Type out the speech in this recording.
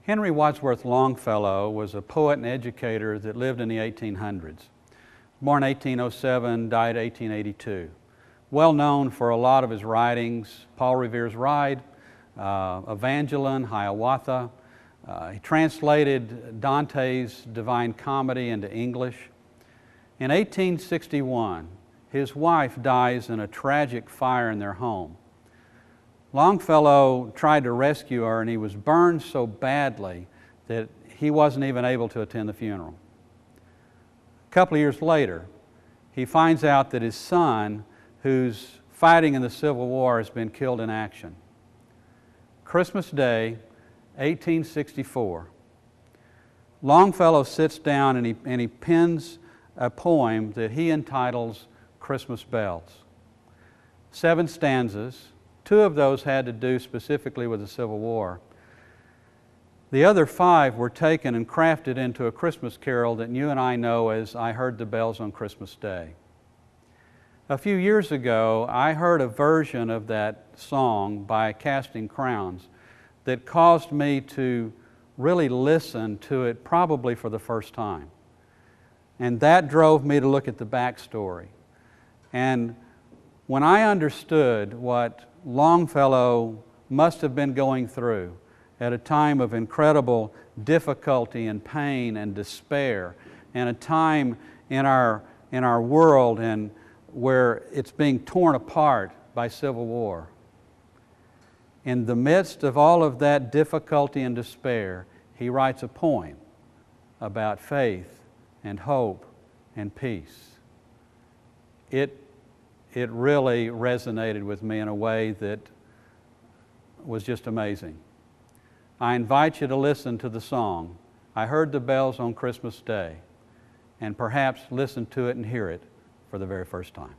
Henry Wadsworth Longfellow was a poet and educator that lived in the 1800s. Born 1807, died 1882. Well known for a lot of his writings, Paul Revere's Ride, Evangeline, Hiawatha. He translated Dante's Divine Comedy into English. In 1861, his wife dies in a tragic fire in their home. Longfellow tried to rescue her, and he was burned so badly that he wasn't even able to attend the funeral. A couple of years later, he finds out that his son, who's fighting in the Civil War, has been killed in action. Christmas Day, 1864, Longfellow sits down and he pens a poem that he entitles Christmas Bells. 7 stanzas. 2 of those had to do specifically with the Civil War. The other 5 were taken and crafted into a Christmas carol that you and I know as I Heard the Bells on Christmas Day. A few years ago, I heard a version of that song by Casting Crowns that caused me to really listen to it probably for the first time. And that drove me to look at the backstory. And when I understood what Longfellow must have been going through at a time of incredible difficulty and pain and despair, and a time in our world and where it's being torn apart by civil war. In the midst of all of that difficulty and despair, he writes a poem about faith and hope and peace. It really resonated with me in a way that was just amazing. I invite you to listen to the song, I Heard the Bells on Christmas Day, and perhaps listen to it and hear it for the very first time.